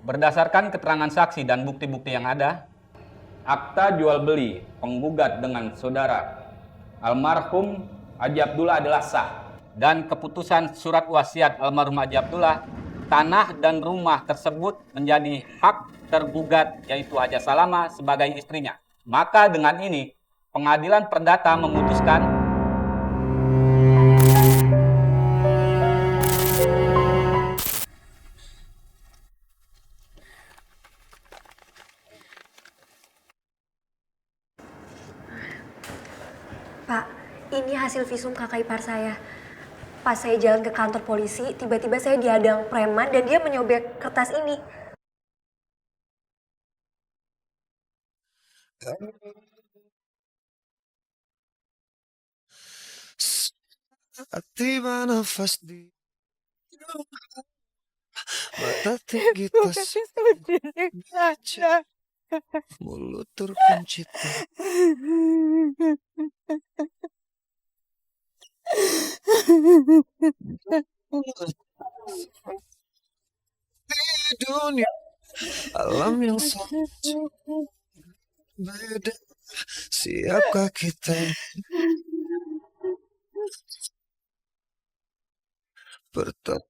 Berdasarkan keterangan saksi dan bukti-bukti yang ada, akta jual beli penggugat dengan saudara almarhum Haji Abdullah adalah sah. Dan keputusan surat wasiat almarhum Haji Abdullah, tanah dan rumah tersebut menjadi hak tergugat yaitu Haja Salama sebagai istrinya. Maka dengan ini pengadilan perdata memutuskan Pak, ini hasil visum kakak ipar saya. Pas saya jalan ke kantor polisi, tiba-tiba saya dihadang preman dan dia menyobek kertas ini. Tiba nafas di mata tinggi tas mulut terkunci di dunia alam yang sangat beda. Siapkah kita bertemu?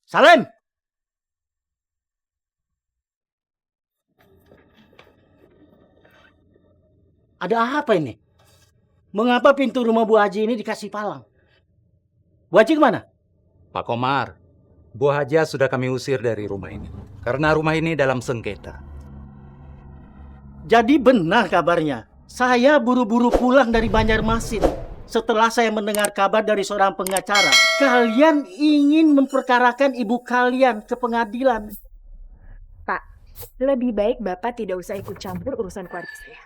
Salim! Ada apa ini? Mengapa pintu rumah Bu Haji ini dikasih palang? Bu Haji kemana? Pak Komar, Bu Haja sudah kami usir dari rumah ini. Karena rumah ini dalam sengketa. Jadi benar kabarnya. Saya buru-buru pulang dari Banjarmasin. Setelah saya mendengar kabar dari seorang pengacara, kalian ingin memperkarakan ibu kalian ke pengadilan. Pak, lebih baik Bapak tidak usah ikut campur urusan keluarga saya.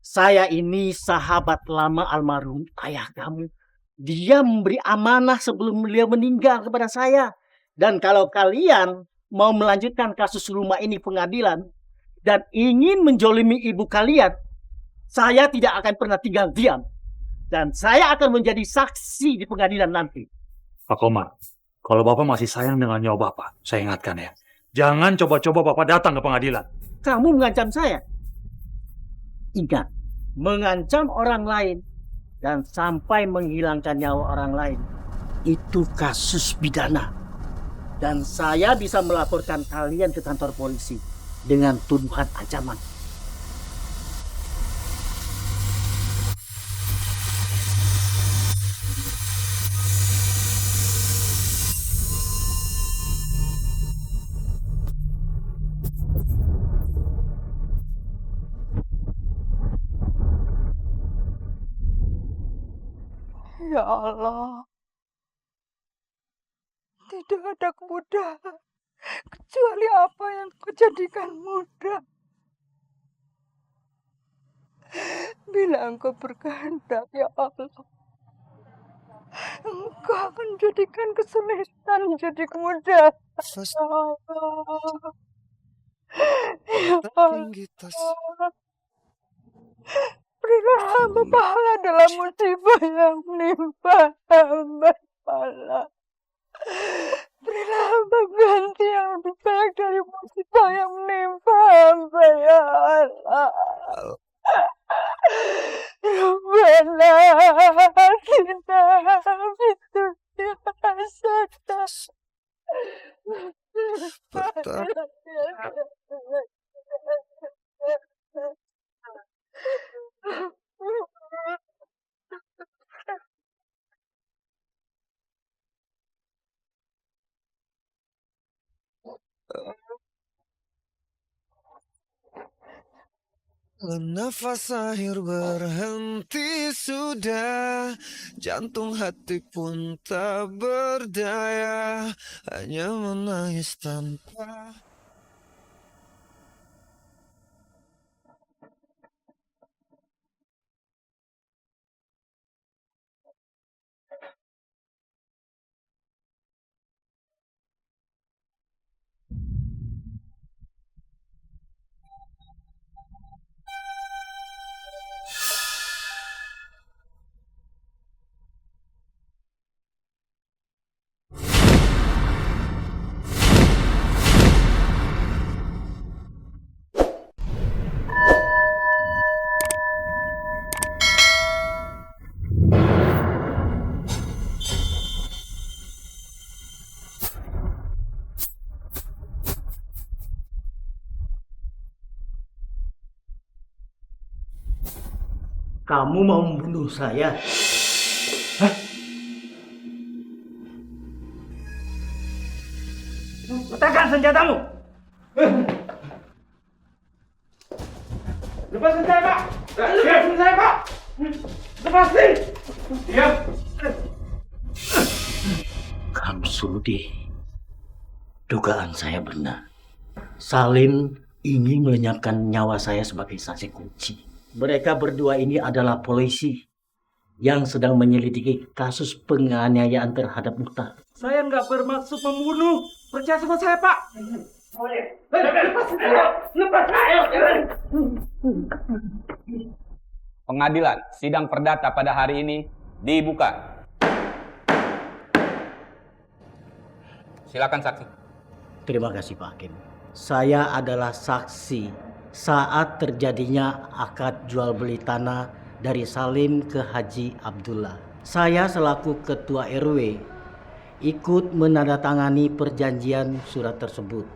Saya ini sahabat lama almarhum ayah kamu. Dia memberi amanah sebelum beliau meninggal kepada saya. Dan kalau kalian mau melanjutkan kasus rumah ini pengadilan dan ingin menjolimi ibu kalian, saya tidak akan pernah tinggal diam. Dan saya akan menjadi saksi di pengadilan nanti. Pak Komar, kalau Bapak masih sayang dengan nyawa Bapak, saya ingatkan ya. Jangan coba-coba Bapak datang ke pengadilan. Kamu mengancam saya. Ingat, mengancam orang lain dan sampai menghilangkan nyawa orang lain, itu kasus pidana. Dan saya bisa melaporkan kalian ke kantor polisi dengan tuduhan ancaman. Ya Allah, tidak ada kemudahan kecuali apa yang Kau jadikan mudah. Bila Engkau berkehendak, ya Allah, Engkau akan jadikan kesulitan menjadi kemudahan. Ya Allah, ya Allah, berilah hamba pahala dalam musibah yang menimpa hamba pahala. Berilah hamba ganti yang lebih baik dari musibah yang menimpa hamba, ya Allah. Rabbana atina fid dunya hasanah. Nafas akhir berhenti sudah, jantung hati pun tak berdaya, hanya menangis tanpa Kamu mau membunuh saya? Letakkan senjatamu! Lepasin saya, Pak! Lepasin saya, Pak! Lepasin! Diam! Kamu Sudi, dugaan saya benar. Salim ingin melenyapkan nyawa saya sebagai saksi kunci. Mereka berdua ini adalah polisi yang sedang menyelidiki kasus penganiayaan terhadap Mukhtar. Saya nggak bermaksud membunuh. Percaya sama saya, Pak. Pengadilan sidang perdata pada hari ini dibuka. Silakan saksi. Terima kasih Pak Hakim. Saya adalah saksi saat terjadinya akad jual beli tanah dari Salim ke Haji Abdullah. Saya selaku ketua RW ikut menandatangani perjanjian surat tersebut.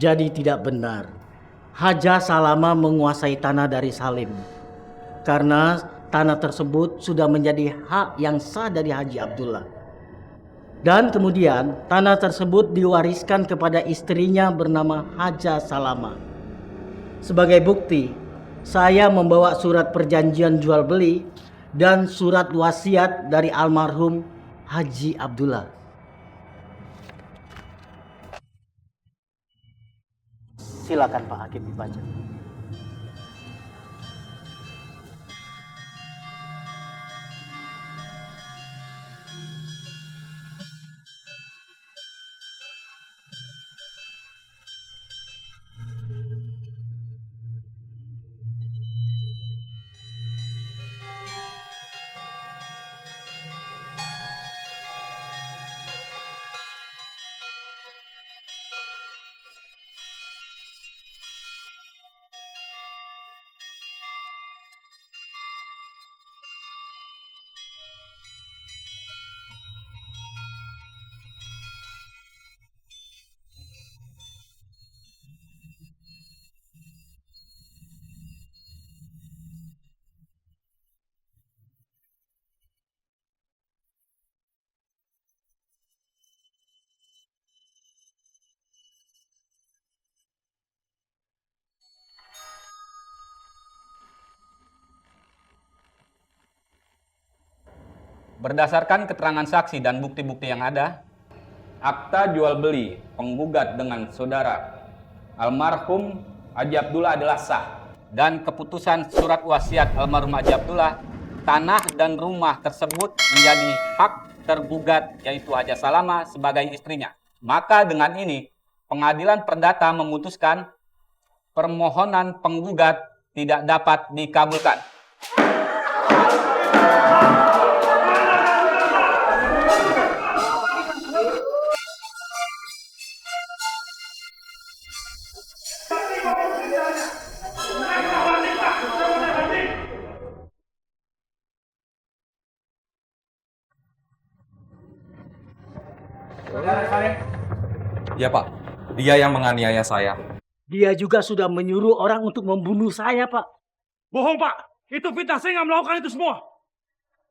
Jadi tidak benar Haja Salama menguasai tanah dari Salim, karena tanah tersebut sudah menjadi hak yang sah dari Haji Abdullah. Dan kemudian tanah tersebut diwariskan kepada istrinya bernama Haja Salama. Sebagai bukti, saya membawa surat perjanjian jual beli dan surat wasiat dari almarhum Haji Abdullah. Silakan Pak Hakim dibaca. Berdasarkan keterangan saksi dan bukti-bukti yang ada, akta jual beli penggugat dengan saudara almarhum Haji Abdullah adalah sah, dan keputusan surat wasiat almarhum Haji Abdullah, tanah dan rumah tersebut menjadi hak tergugat yaitu Haja Salama sebagai istrinya. Maka dengan ini pengadilan perdata memutuskan permohonan penggugat tidak dapat dikabulkan. Ya Pak, dia yang menganiaya saya. Dia juga sudah menyuruh orang untuk membunuh saya, Pak. Bohong, Pak. Itu fitnah. Saya nggak melakukan itu semua.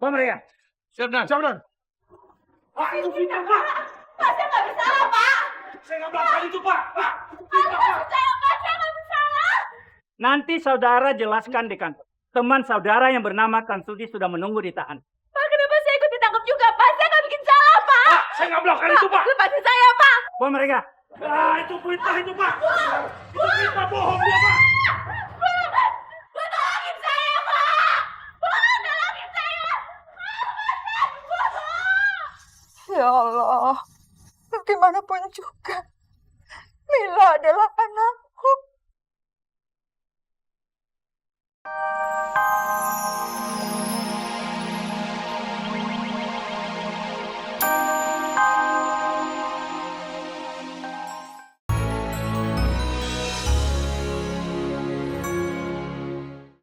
Pak mereka. Siap, Dan. Pak, itu fitnah, Pak. Pak, saya nggak bersalah, Pak. Saya nggak melakukan itu, Pak. Pak, Saya nggak bersalah. Nanti saudara jelaskan di kantor. Teman saudara yang bernama Kang Sudi sudah menunggu ditahan. Pak, kenapa saya ikut ditangkap juga, Pak? Saya nggak bikin salah, Pak. Pak, saya nggak melakukan itu, Pak. Lepasin saya, Pak. Pak mereka. Ah, itu fitnah itu, Pak. Itu fitnah bohong dia, Pak. Tolongin saya, Pak. Tolongin saya. Ya Allah, bagaimanapun juga, Mila adalah anakku.